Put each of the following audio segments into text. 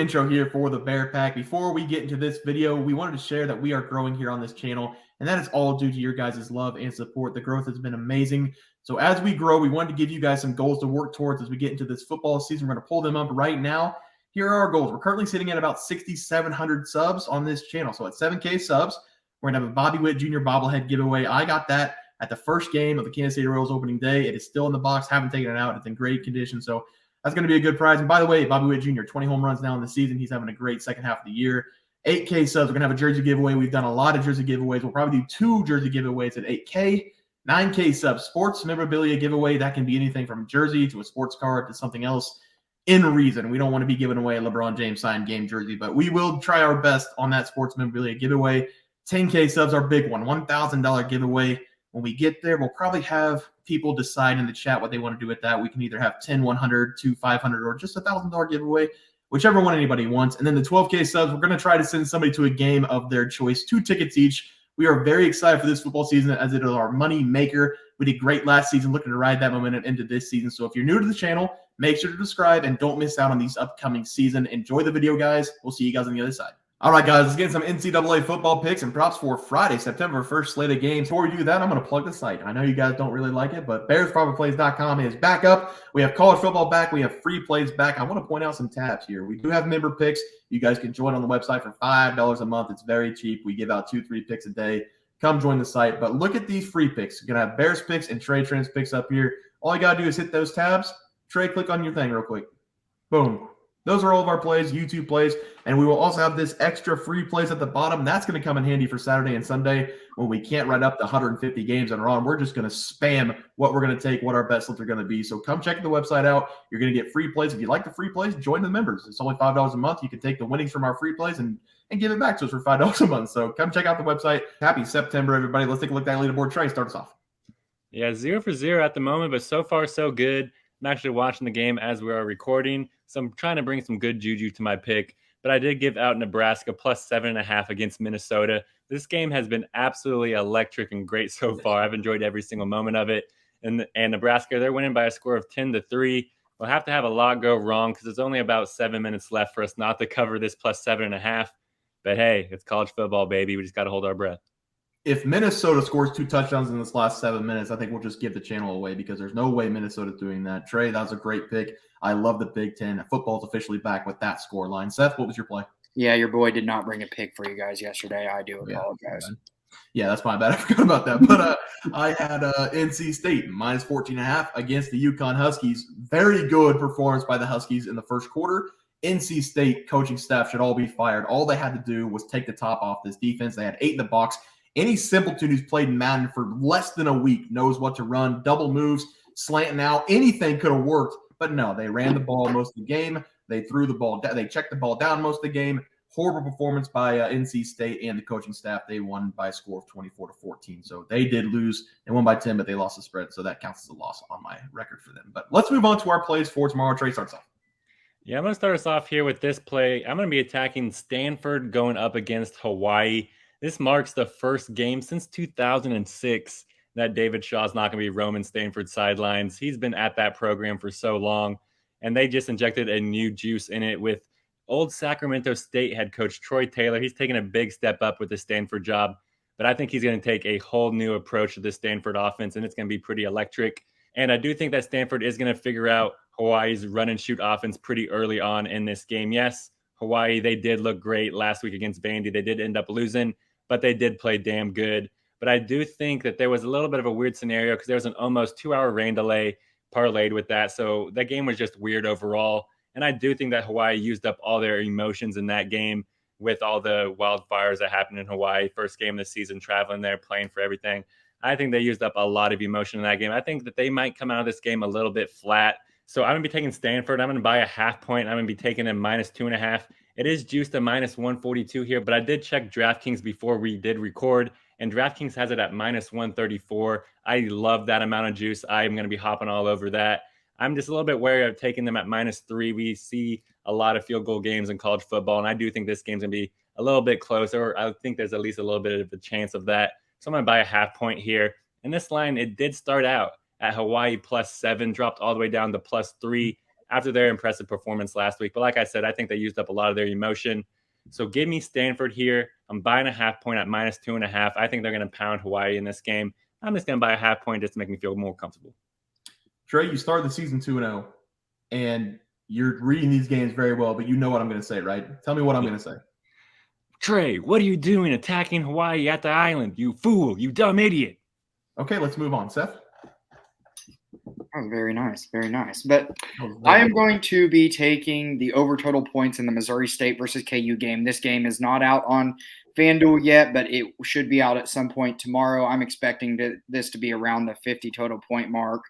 intro here for the Bear Pack. Before we get into this video, we wanted to share that we are growing here on this channel, and that is all due to your guys' love and support. The growth has been amazing. So as we grow, we wanted to give you guys some goals to work towards as we get into this football season. We're going to pull them up right now. Here are our goals. We're currently sitting at about 6,700 subs on this channel. So at 7K subs, we're going to have a Bobby Witt Jr. bobblehead giveaway. I got that at the first game of the Kansas City Royals opening day. It is still in the box. Haven't taken it out. It's in great condition. So that's going to be a good prize. And by the way, Bobby Witt Jr., 20 home runs now in the season. He's having a great second half of the year. 8K subs. We're going to have a jersey giveaway. We've done a lot of jersey giveaways. We'll probably do 2 jersey giveaways at 8K. 9K subs. Sports memorabilia giveaway. That can be anything from a jersey to a sports card to something else in reason. We don't want to be giving away a LeBron James signed game jersey, but we will try our best on that sports memorabilia giveaway. 10K subs, our big one. $1,000 giveaway. When we get there, we'll probably have people decide in the chat what they want to do with that. We can either have 10, 100, 2, 500, or just $1,000 giveaway, whichever one anybody wants. And then the 12K subs, we're going to try to send somebody to a game of their choice, 2 tickets each. We are very excited for this football season as it is our money maker. We did great last season, looking to ride that momentum into this season. So if you're new to the channel, make sure to subscribe and don't miss out on these upcoming season. Enjoy the video, guys. We'll see you guys on the other side. All right, guys, let's get some NCAA football picks and props for Friday, September 1st slate of games. Before we do that, I'm going to plug the site. I know you guys don't really like it, but BearsProfitPlays.com is back up. We have college football back. We have free plays back. I want to point out some tabs here. We do have member picks. You guys can join on the website for $5 a month. It's very cheap. We give out 2-3 picks a day. Come join the site. But look at these free picks. You're going to have Bears picks and Trey Trends picks up here. All you got to do is hit those tabs. Trey, click on your thing real quick. Boom. Those are all of our plays, YouTube plays, and we will also have this extra free plays at the bottom. That's going to come in handy for Saturday and Sunday when we can't write up the 150 games that are on. We're just going to spam what we're going to take, what our bet slips are going to be. So come check the website out. You're going to get free plays. If you like the free plays, join the members. It's only $5 a month. You can take the winnings from our free plays and give it back to us for $5 a month. So come check out the website. Happy September, everybody. Let's take a look at that leaderboard. Trey, start us off. Yeah, 0 for 0 at the moment, but so far so good. I'm actually watching the game as we are recording, so I'm trying to bring some good juju to my pick. But I did give out Nebraska plus 7.5 against Minnesota. This game has been absolutely electric and great so far. I've enjoyed every single moment of it. And Nebraska, they're winning by a score of 10-3. We'll have to have a lot go wrong because there's only about 7 minutes left for us not to cover this plus 7.5. But hey, it's college football, baby. We just got to hold our breath. If Minnesota scores 2 touchdowns in this last 7 minutes, I think we'll just give the channel away because there's no way Minnesota's doing that. Trey, that was a great pick. I love the Big Ten. Football's officially back with that score line. Seth, what was your play? Yeah, your boy did not bring a pick for you guys yesterday. I do apologize. Yeah, that's my bad. I forgot about that. But I had NC State minus 14.5 against the UConn Huskies. Very good performance by the Huskies in the first quarter. NC State coaching staff should all be fired. All they had to do was take the top off this defense. They had 8 in the box. Any simpleton who's played Madden for less than a week knows what to run. Double moves, slanting out, anything could have worked. But no, they ran the ball most of the game. They threw the ball down. They checked the ball down most of the game. Horrible performance by NC State and the coaching staff. They won by a score of 24-14. So they did lose. They won by 10, but they lost the spread. So that counts as a loss on my record for them. But let's move on to our plays for tomorrow. Trey starts off. Yeah, I'm going to start us off here with this play. I'm going to be attacking Stanford going up against Hawaii. This marks the first game since 2006 that David Shaw's not going to be roaming Stanford sidelines. He's been at that program for so long, and they just injected a new juice in it with old Sacramento State head coach Troy Taylor. He's taken a big step up with the Stanford job, but I think he's going to take a whole new approach to the Stanford offense, and it's going to be pretty electric. And I do think that Stanford is going to figure out Hawaii's run-and-shoot offense pretty early on in this game. Yes, Hawaii, they did look great last week against Vandy. They did end up losing, but they did play damn good. But I do think that there was a little bit of a weird scenario because there was an almost 2-hour rain delay parlayed with that. So that game was just weird overall. And I do think that Hawaii used up all their emotions in that game with all the wildfires that happened in Hawaii. First game of the season, traveling there, playing for everything. I think they used up a lot of emotion in that game. I think that they might come out of this game a little bit flat. So I'm going to be taking Stanford. I'm going to buy a half point. I'm going to be taking a minus 2.5. It is juiced to minus 142 here, but I did check DraftKings before we did record, and DraftKings has it at minus 134. I love that amount of juice. I'm going to be hopping all over that. I'm just a little bit wary of taking them at minus 3. We see a lot of field goal games in college football, and I do think this game's going to be a little bit closer. I think there's at least a little bit of a chance of that. So I'm going to buy a half point here. And this line, it did start out at Hawaii plus 7, dropped all the way down to plus 3 after their impressive performance last week. But like I said, I think they used up a lot of their emotion. So give me Stanford here. I'm buying a half point at -2.5. I think they're going to pound Hawaii in this game. I'm just going to buy a half point just to make me feel more comfortable. Trey, you started the season 2-0, and you're reading these games very well, but you know what I'm going to say, right? Tell me what I'm going to say. Trey, what are you doing attacking Hawaii at the island? You fool, you dumb idiot. Okay, let's move on. Seth? Oh, very nice. Very nice. But I am going to be taking the over total points in the Missouri State versus KU game. This game is not out on FanDuel yet, but it should be out at some point tomorrow. I'm expecting this to be around the 50 total point mark.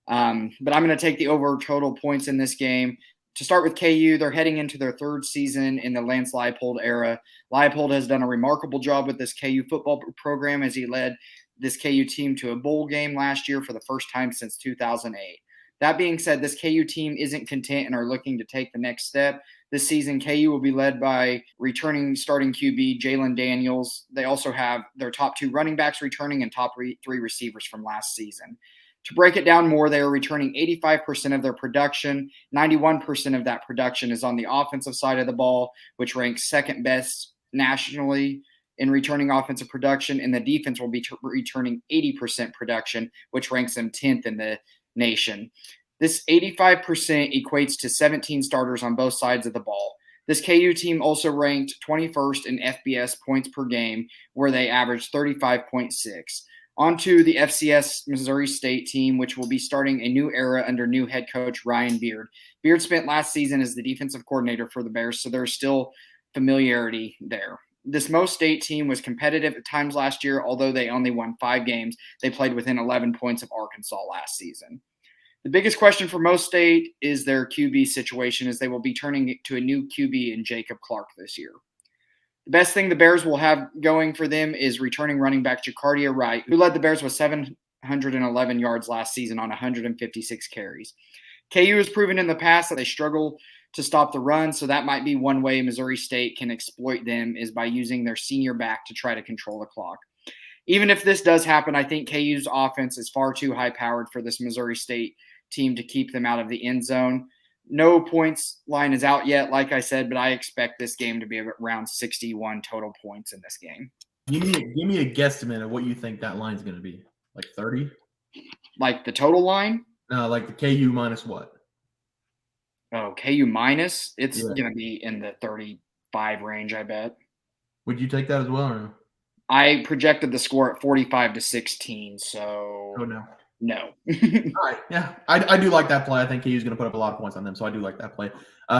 But I'm going to take the over total points in this game. To start with KU, they're heading into their third season in the Lance Leipold era. Leipold has done a remarkable job with this KU football program as he led this KU team to a bowl game last year for the first time since 2008. That being said, this KU team isn't content and are looking to take the next step. This season, KU will be led by returning starting QB Jalon Daniels. They also have their top 2 running backs returning and top 3 receivers from last season. To break it down more, they are returning 85% of their production. 91% of that production is on the offensive side of the ball, which ranks second best nationally in returning offensive production, and the defense will be returning 80% production, which ranks them 10th in the nation. This 85% equates to 17 starters on both sides of the ball. This KU team also ranked 21st in FBS points per game, where they averaged 35.6. On to the FCS Missouri State team, which will be starting a new era under new head coach Ryan Beard. Beard spent last season as the defensive coordinator for the Bears, so there's still familiarity there. This Mo State team was competitive at times last year, although they only won 5 games. They played within 11 points of Arkansas last season. The biggest question for Mo State is their QB situation, as they will be turning to a new QB in Jacob Clark this year. The best thing the Bears will have going for them is returning running back Jacardia Wright, who led the Bears with 711 yards last season on 156 carries. KU has proven in the past that they struggle to stop the run, so that might be one way Missouri State can exploit them is by using their senior back to try to control the clock. Even if this does happen, I think KU's offense is far too high-powered for this Missouri State team to keep them out of the end zone. No points line is out yet, like I said, but I expect this game to be around 61 total points in this game. Give me a guesstimate of what you think that line's going to be. Like 30? Like the total line? No, like the KU minus what? Oh, KU minus? It's going to be in the 35 range, I bet. Would you take that as well or no? I projected the score at 45-16, so Oh, no. No. All right. Yeah, I do like that play. I think KU's going to put up a lot of points on them, so I do like that play.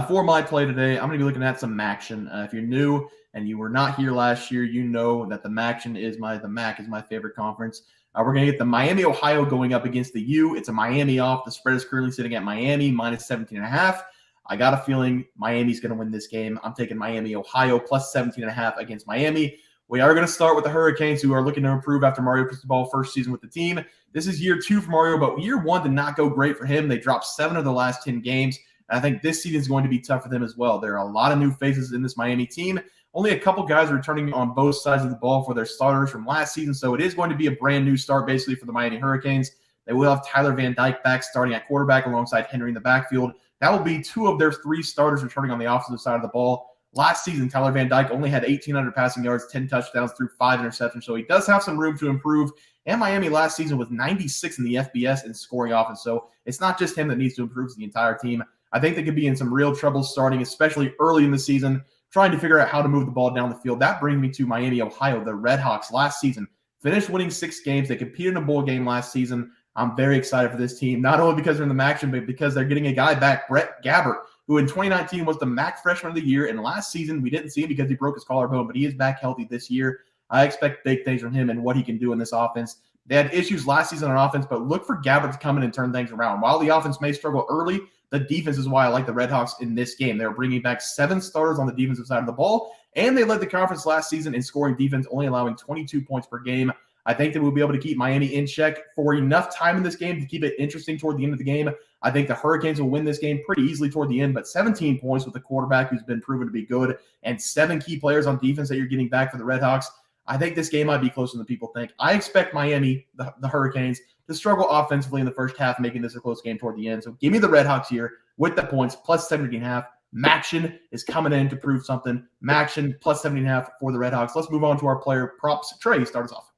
For my play today, I'm going to be looking at some action. If you're new and you were not here last year, you know that the MAC is my favorite conference. We're going to get the Miami, Ohio going up against the U. It's a Miami off. The spread is currently sitting at Miami minus 17.5. I got a feeling Miami's going to win this game. I'm taking Miami, Ohio plus 17.5 against Miami. We are going to start with the Hurricanes, who are looking to improve after Mario Cristobal first season with the team. This is year 2 for Mario, but year 1 did not go great for him. They dropped 7 of the last 10 games, and I think this season is going to be tough for them as well. There are a lot of new faces in this Miami team. Only a couple guys returning on both sides of the ball for their starters from last season, so it is going to be a brand new start basically for the Miami Hurricanes. They will have Tyler Van Dyke back starting at quarterback alongside Henry in the backfield. That will be 2 of their 3 starters returning on the offensive side of the ball. Last season, Tyler Van Dyke only had 1,800 passing yards, 10 touchdowns, threw 5 interceptions, so he does have some room to improve. And Miami last season was 96 in the FBS in scoring offense, so it's not just him that needs to improve, it's the entire team. I think they could be in some real trouble starting, especially early in the season, trying to figure out how to move the ball down the field. That brings me to Miami, Ohio. The Redhawks last season finished winning 6 games. They competed in a bowl game last season. I'm very excited for this team, not only because they're in the MAC, but because they're getting a guy back, Brett Gabbert, who in 2019 was the MAC Freshman of the Year. And last season, we didn't see him because he broke his collarbone, but he is back healthy this year. I expect big things from him and what he can do in this offense. They had issues last season on offense, but look for Gabbert to come in and turn things around. While the offense may struggle early, the defense is why I like the Redhawks in this game. They're bringing back 7 starters on the defensive side of the ball, and they led the conference last season in scoring defense, only allowing 22 points per game. I think that we'll be able to keep Miami in check for enough time in this game to keep it interesting toward the end of the game. I think the Hurricanes will win this game pretty easily toward the end, but 17 points with a quarterback who's been proven to be good and 7 key players on defense that you're getting back for the Redhawks. I think this game might be closer than people think. I expect Miami, the Hurricanes, to struggle offensively in the first half, making this a close game toward the end. So give me the Redhawks here. with the points, plus 17.5. Maction is coming in to prove something. Maction plus 17.5 for the Redhawks. Let's move on to our player props. Trey, start us off.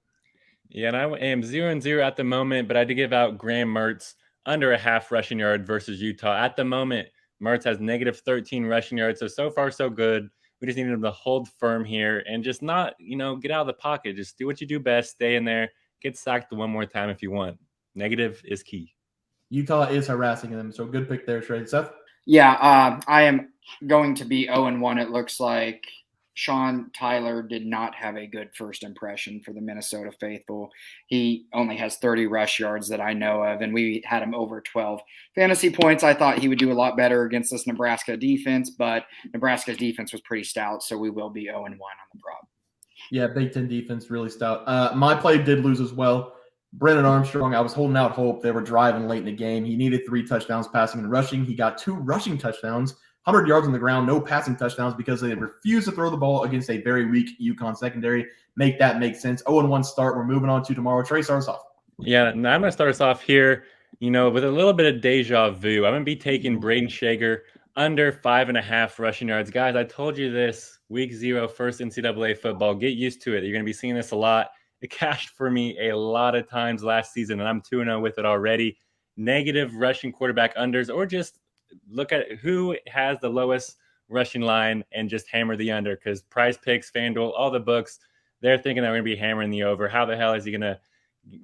Yeah, and I am 0-0 at the moment, but I did give out Graham Mertz under a half rushing yard versus Utah. At the moment, Mertz has negative 13 rushing yards, so far so good. We just need him to hold firm here and just not, get out of the pocket. Just do what you do best. Stay in there. Get sacked one more time if you want. Negative is key. Utah is harassing them, so good pick there, Trey. Seth? Yeah, I am going to be 0-1. It looks like Sean Tyler did not have a good first impression for the Minnesota faithful. He only has 30 rush yards that I know of, and we had him over 12 fantasy points. I thought he would do a lot better against this Nebraska defense, but Nebraska's defense was pretty stout, so we will be 0-1 on the prop. Yeah, Big Ten defense really stout. My play did lose as well. Brennan Armstrong, I was holding out hope. They were driving late in the game. He needed 3 touchdowns passing and rushing. He got 2 rushing touchdowns, 100 yards on the ground, no passing touchdowns because they refused to throw the ball against a very weak UConn secondary. Make that make sense. 0-1 start. We're moving on to tomorrow. Trey, start us off. Yeah, now I'm going to start us off here, with a little bit of deja vu. I'm going to be taking Brayden Shager under 5.5 rushing yards. Guys, I told you this, week 0, first NCAA football. Get used to it. You're going to be seeing this a lot. It cashed for me a lot of times last season, and I'm 2-0 with it already. Negative rushing quarterback unders, or just look at who has the lowest rushing line and just hammer the under, because PrizePicks, FanDuel, all the books, they're thinking they're going to be hammering the over. How the hell is he going to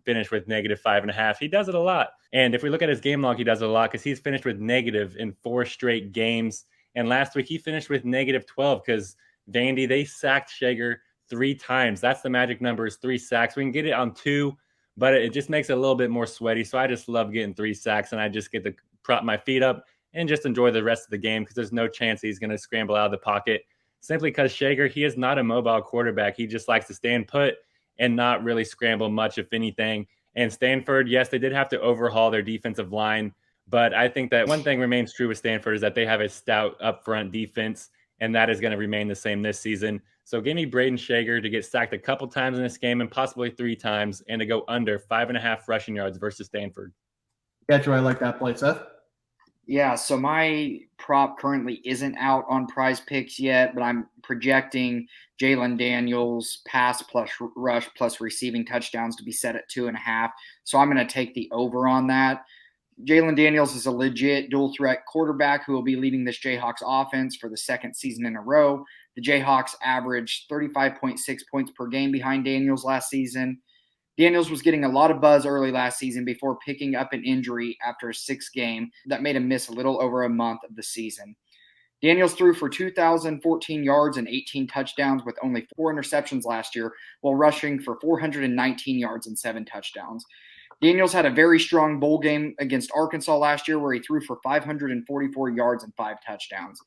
finish with negative 5.5? He does it a lot. And if we look at his game log, he does it a lot because he's finished with negative in 4 straight games. And last week he finished with negative 12 because Vandy, they sacked Shager 3 times. That's the magic number, is 3 sacks. We can get it on 2, but it just makes it a little bit more sweaty. So I just love getting 3 sacks, and I just get to prop my feet up and just enjoy the rest of the game because there's no chance he's going to scramble out of the pocket, simply because Shager, he is not a mobile quarterback. He just likes to stand put and not really scramble much, if anything. And Stanford, yes, they did have to overhaul their defensive line, but I think that one thing remains true with Stanford is that they have a stout upfront defense, and that is going to remain the same this season. So give me Brayden Shager to get sacked a couple times in this game and possibly 3 times, and to go under 5.5 rushing yards versus Stanford. Gotcha. I like that play, Seth. Yeah, so my prop currently isn't out on PrizePicks yet, but I'm projecting Jalon Daniels pass plus rush plus receiving touchdowns to be set at 2.5. So I'm going to take the over on that. Jalon Daniels is a legit dual threat quarterback who will be leading this Jayhawks offense for the 2nd season in a row. The Jayhawks averaged 35.6 points per game behind Daniels last season. Daniels was getting a lot of buzz early last season before picking up an injury after a 6th game that made him miss a little over a month of the season. Daniels threw for 2,014 yards and 18 touchdowns with only 4 interceptions last year, while rushing for 419 yards and 7 touchdowns. Daniels had a very strong bowl game against Arkansas last year where he threw for 544 yards and 5 touchdowns.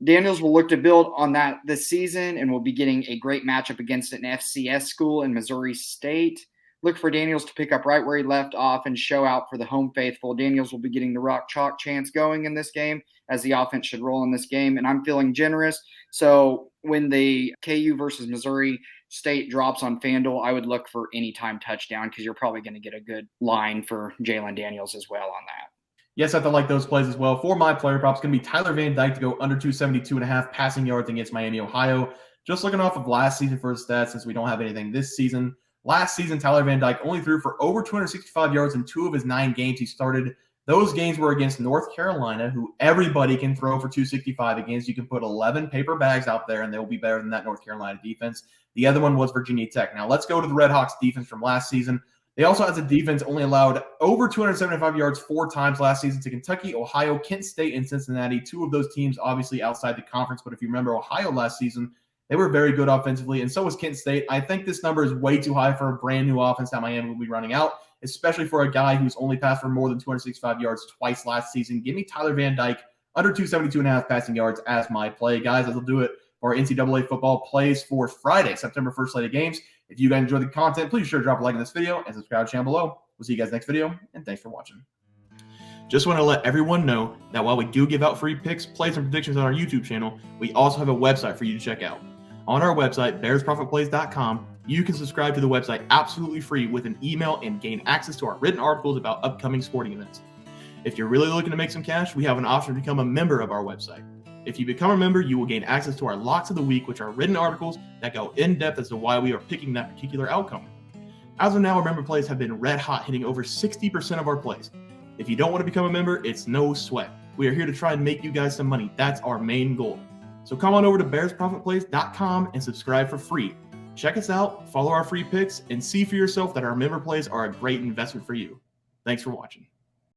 Daniels will look to build on that this season and will be getting a great matchup against an FCS school in Missouri State. Look for Daniels to pick up right where he left off and show out for the home faithful. Daniels will be getting the rock chalk chance going in this game, as the offense should roll in this game, and I'm feeling generous. So when the KU versus Missouri State drops on FanDuel, I would look for anytime touchdown because you're probably going to get a good line for Jalon Daniels as well on that. Yes, I have to like those plays as well. For my player props, going to be Tyler Van Dyke to go under 272.5 passing yards against Miami, Ohio. Just looking off of last season for his stats, since we don't have anything this season. Last season, Tyler Van Dyke only threw for over 265 yards in 2 of his 9 games he started. Those games were against North Carolina, who everybody can throw for 265 against. You can put 11 paper bags out there, and they will be better than that North Carolina defense. The other one was Virginia Tech. Now, let's go to the Redhawks defense from last season. They also, as a defense, only allowed over 275 yards 4 times last season to Kentucky, Ohio, Kent State, and Cincinnati. 2 of those teams obviously outside the conference, but if you remember Ohio last season, they were very good offensively, and so was Kent State. I think this number is way too high for a brand new offense that Miami will be running out, especially for a guy who's only passed for more than 265 yards twice last season. Give me Tyler Van Dyke under 272.5 passing yards as my play. Guys, that'll do it for our NCAA football plays for Friday, September 1st slate of games. If you guys enjoyed the content, please be sure to drop a like on this video and subscribe to the channel below. We'll see you guys next video, and thanks for watching. Just want to let everyone know that while we do give out free picks, plays, and predictions on our YouTube channel, we also have a website for you to check out. On our website, bearsprofitplays.com, you can subscribe to the website absolutely free with an email and gain access to our written articles about upcoming sporting events. If you're really looking to make some cash, we have an option to become a member of our website. If you become a member, you will gain access to our Locks of the Week, which are written articles that go in depth as to why we are picking that particular outcome. As of now, our member plays have been red hot, hitting over 60% of our plays. If you don't want to become a member, it's no sweat. We are here to try and make you guys some money. That's our main goal. So come on over to bearsprofitplays.com and subscribe for free. Check us out, follow our free picks, and see for yourself that our member plays are a great investment for you. Thanks for watching.